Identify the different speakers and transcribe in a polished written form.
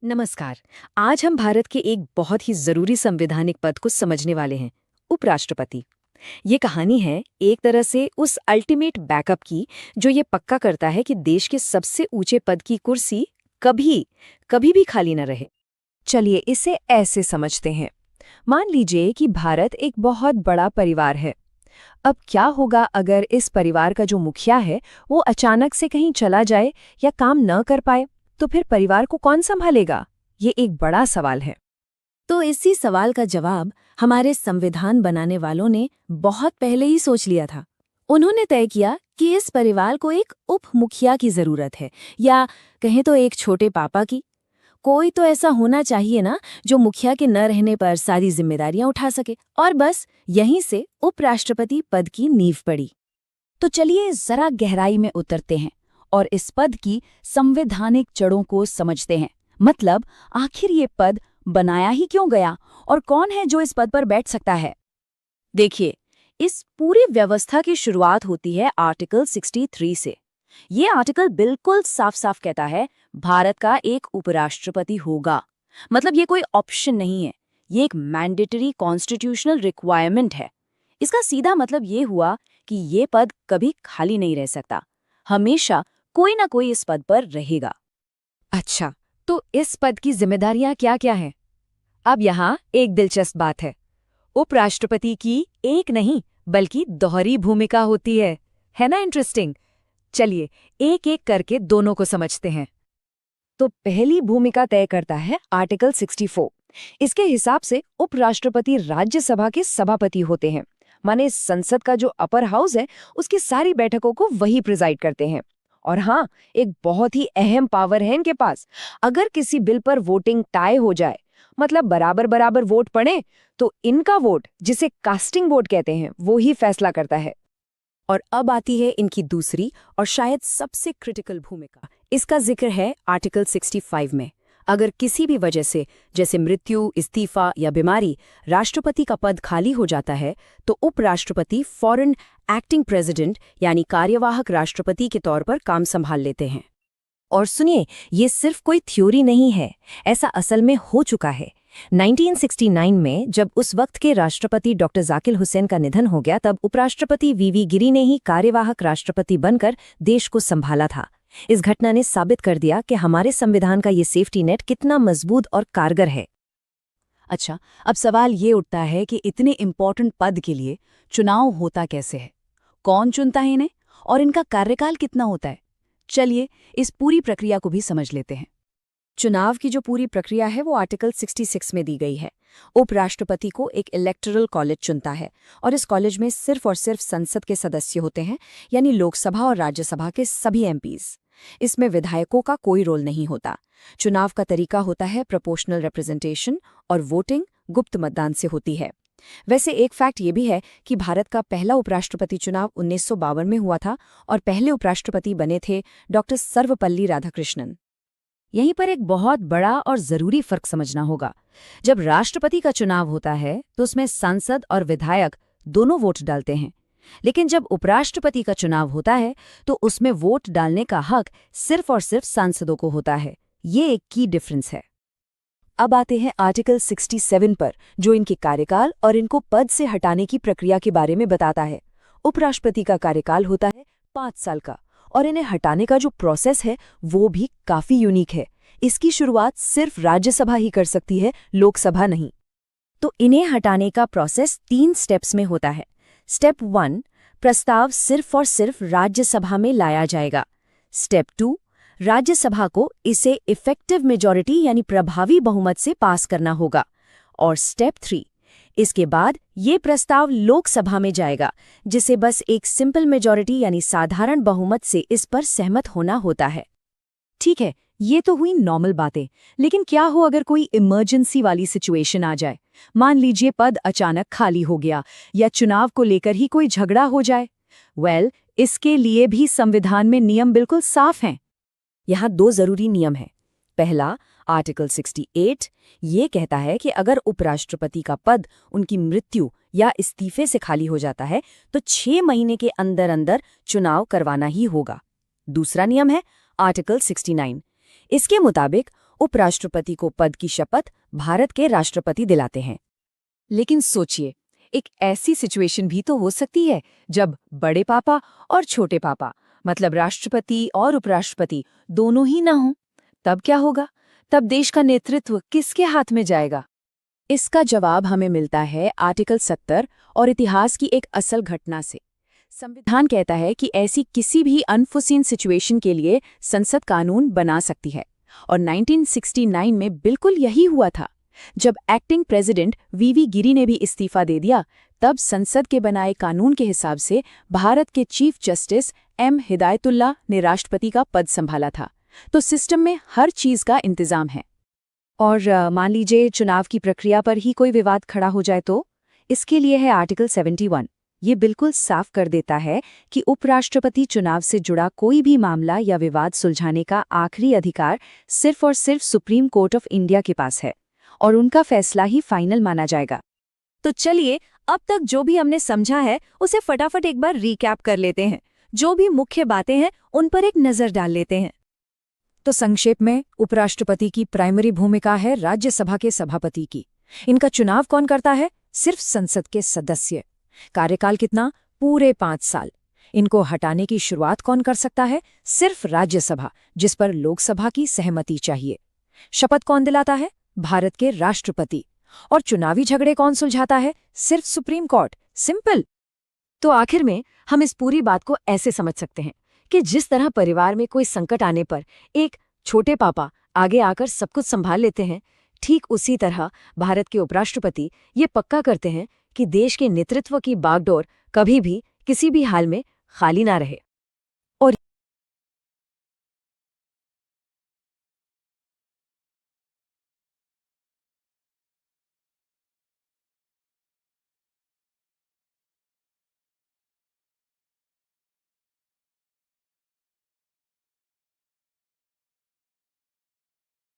Speaker 1: नमस्कार। आज हम भारत के एक बहुत ही जरूरी संवैधानिक पद को समझने वाले हैं, उपराष्ट्रपति। ये कहानी है एक तरह से उस अल्टीमेट बैकअप की जो ये पक्का करता है कि देश के सबसे ऊंचे पद की कुर्सी कभी कभी भी खाली न रहे।
Speaker 2: चलिए इसे ऐसे समझते हैं। मान लीजिए कि भारत एक बहुत बड़ा परिवार है। अब क्या होगा अगर इस परिवार का जो मुखिया है वो अचानक से कहीं चला जाए या काम न कर पाए, तो फिर परिवार को कौन संभालेगा? ये एक बड़ा सवाल है।
Speaker 1: तो इसी सवाल का जवाब हमारे संविधान बनाने वालों ने बहुत पहले ही सोच लिया था। उन्होंने तय किया कि इस परिवार को एक उप मुखिया की जरूरत है, या कहें तो एक छोटे पापा की। कोई तो ऐसा होना चाहिए ना जो मुखिया के न रहने पर सारी जिम्मेदारियां उठा सके, और बस यहीं से उपराष्ट्रपति पद की नींव पड़ी।
Speaker 2: तो चलिए जरा गहराई में उतरते हैं और इस पद की संवैधानिक जड़ों को समझते हैं। मतलब आखिर ये पद बनाया ही क्यों गया और कौन है जो इस पद पर बैठ सकता है?
Speaker 1: देखिए, इस पूरी व्यवस्था की शुरुआत होती है आर्टिकल 63 से। ये आर्टिकल बिल्कुल साफ साफ कहता है भारत का एक उपराष्ट्रपति होगा। मतलब ये कोई ऑप्शन नहीं है, ये एक मैंडेटरी कॉन्स्टिट्यूशनल रिक्वायरमेंट है। इसका सीधा मतलब ये हुआ कि ये पद कभी खाली नहीं रह सकता, हमेशा कोई ना कोई इस पद पर रहेगा।
Speaker 2: अच्छा, तो इस पद की जिम्मेदारियां क्या-क्या हैं? अब यहाँ एक दिलचस्प बात है। उपराष्ट्रपति की एक नहीं बल्कि दोहरी भूमिका होती है ना इंटरेस्टिंग? चलिए एक एक करके दोनों को समझते हैं। तो पहली भूमिका तय करता है आर्टिकल 64। इसके हिसाब से उपराष्ट्रपति राज्यसभा के सभापति होते हैं। माने संसद का जो अपर हाउस है उसकी सारी बैठकों को वही प्रिजाइड करते हैं। और हाँ, एक बहुत ही अहम पावर है इनके पास। अगर किसी बिल पर वोटिंग टाई हो जाए, मतलब बराबर बराबर वोट पड़े, तो इनका वोट, जिसे कास्टिंग वोट कहते हैं, वो ही फैसला करता है।
Speaker 1: और अब आती है इनकी दूसरी और शायद सबसे क्रिटिकल भूमिका। इसका जिक्र है आर्टिकल 65 में। अगर किसी भी वजह से, जैसे मृत्यु, इस्तीफा या बीमारी, राष्ट्रपति का पद खाली हो जाता है, तो उपराष्ट्रपति फौरन एक्टिंग प्रेसिडेंट यानी कार्यवाहक राष्ट्रपति के तौर पर काम संभाल लेते हैं। और सुनिए, ये सिर्फ कोई थ्योरी नहीं है, ऐसा असल में हो चुका है। 1969 में जब उस वक्त के राष्ट्रपति डॉक्टर जाकिर हुसैन का निधन हो गया, तब उपराष्ट्रपति वीवी गिरी ने ही कार्यवाहक राष्ट्रपति बनकर देश को संभाला था। इस घटना ने साबित कर दिया कि हमारे संविधान का ये सेफ्टी नेट कितना मजबूत और कारगर है।
Speaker 2: अच्छा, अब सवाल ये उठता है कि इतने इम्पोर्टेंट पद के लिए चुनाव होता कैसे है? कौन चुनता है इन्हें और इनका कार्यकाल कितना होता है? चलिए इस पूरी प्रक्रिया को भी समझ लेते हैं।
Speaker 1: चुनाव की जो पूरी प्रक्रिया है वो आर्टिकल 66 में दी गई है। उपराष्ट्रपति को एक इलेक्टोरल कॉलेज चुनता है, और इस कॉलेज में सिर्फ और सिर्फ संसद के सदस्य होते हैं, यानी लोकसभा और राज्यसभा के सभी एमपीज। इसमें विधायकों का कोई रोल नहीं होता। चुनाव का तरीका होता है प्रोपोर्शनल रिप्रेजेंटेशन, और वोटिंग गुप्त मतदान से होती है। वैसे एक फैक्ट ये भी है कि भारत का पहला उपराष्ट्रपति चुनाव 1952 में हुआ था, और पहले उपराष्ट्रपति बने थे डॉक्टर सर्वपल्ली राधाकृष्णन। यहीं पर एक बहुत बड़ा और जरूरी फर्क समझना होगा। जब राष्ट्रपति का चुनाव होता है तो उसमें सांसद और विधायक दोनों वोट डालते हैं, लेकिन जब उपराष्ट्रपति का चुनाव होता है तो उसमें वोट डालने का हक सिर्फ और सिर्फ सांसदों को होता है। ये एक की डिफरेंस है। अब आते हैं आर्टिकल 67 पर, जो इनके कार्यकाल और इनको पद से हटाने की प्रक्रिया के बारे में बताता है। उपराष्ट्रपति का कार्यकाल होता है 5 साल का, और इन्हें हटाने का जो प्रोसेस है वो भी काफी यूनिक है। इसकी शुरुआत सिर्फ राज्यसभा ही कर सकती है, लोकसभा नहीं। तो इन्हें हटाने का प्रोसेस 3 स्टेप्स में होता है। स्टेप 1, प्रस्ताव सिर्फ और सिर्फ राज्यसभा में लाया जाएगा। स्टेप 2, राज्यसभा को इसे इफेक्टिव मेजॉरिटी यानी प्रभावी बहुमत से पास करना होगा। और स्टेप 3, इसके बाद ये प्रस्ताव लोकसभा में जाएगा, जिसे बस एक सिंपल मेजॉरिटी यानी साधारण बहुमत से इस पर सहमत होना होता है।
Speaker 2: ठीक है, ये तो हुई नॉर्मल बातें, लेकिन क्या हो अगर कोई इमरजेंसी वाली सिचुएशन आ जाए? मान लीजिए पद अचानक खाली हो गया या चुनाव को लेकर ही कोई झगड़ा हो जाए। इसके लिए भी संविधान में नियम बिल्कुल साफ हैं।
Speaker 1: यहाँ 2 जरूरी नियम हैं। पहला, आर्टिकल 68, ये कहता है कि अगर उपराष्ट्रपति का पद उनकी मृत्यु या इस्तीफे से खाली हो जाता है तो 6 महीने के अंदर अंदर चुनाव करवाना ही होगा। दूसरा नियम है आर्टिकल 69। इसके मुताबिक उपराष्ट्रपति को पद की शपथ भारत के राष्ट्रपति दिलाते हैं।
Speaker 2: लेकिन सोचिए, एक ऐसी सिचुएशन भी तो हो सकती है जब बड़े पापा और छोटे पापा, मतलब राष्ट्रपति और उपराष्ट्रपति दोनों ही ना हों। तब क्या होगा? तब देश का नेतृत्व किसके हाथ में जाएगा? इसका जवाब हमें मिलता है आर्टिकल 70 और इतिहास की एक असल घटना से। संविधान कहता है कि ऐसी किसी भी अनफोर्सीन सिचुएशन के लिए संसद कानून बना सकती है, और 1969 में बिल्कुल यही हुआ था। जब एक्टिंग प्रेसिडेंट वीवी गिरी ने भी इस्तीफा दे दिया, तब संसद के बनाए कानून के हिसाब से भारत के चीफ जस्टिस एम हिदायतुल्लाह ने राष्ट्रपति का पद संभाला था। तो सिस्टम में हर चीज का इंतजाम है। और मान लीजिए चुनाव की प्रक्रिया पर ही कोई विवाद खड़ा हो जाए तो इसके लिए है आर्टिकल 71। ये बिल्कुल साफ कर देता है कि उपराष्ट्रपति चुनाव से जुड़ा कोई भी मामला या विवाद सुलझाने का आखिरी अधिकार सिर्फ और सिर्फ सुप्रीम कोर्ट ऑफ इंडिया के पास है, और उनका फैसला ही फाइनल माना जाएगा।
Speaker 1: तो चलिए, अब तक जो भी हमने समझा है उसे फटाफट एक बार रिकैप कर लेते हैं। जो भी मुख्य बातें हैं उन पर एक नजर डाल लेते हैं। तो संक्षेप में, उपराष्ट्रपति की प्राइमरी भूमिका है राज्यसभा के सभापति की। इनका चुनाव कौन करता है? सिर्फ संसद के सदस्य। कार्यकाल कितना? पूरे 5 साल। इनको हटाने की शुरुआत कौन कर सकता है? सिर्फ राज्यसभा, जिस पर लोकसभा की सहमति चाहिए। शपथ कौन दिलाता है? भारत के राष्ट्रपति। और चुनावी झगड़े कौन सुलझाता है? सिर्फ सुप्रीम कोर्ट। सिंपल।
Speaker 2: तो आखिर में हम इस पूरी बात को ऐसे समझ सकते हैं कि जिस तरह परिवार में कोई संकट आने पर एक छोटे पापा आगे आकर सब कुछ संभाल लेते हैं, ठीक उसी तरह भारत के उपराष्ट्रपति ये पक्का करते हैं कि देश के नेतृत्व की बागडोर कभी भी किसी भी हाल में खाली ना रहे। और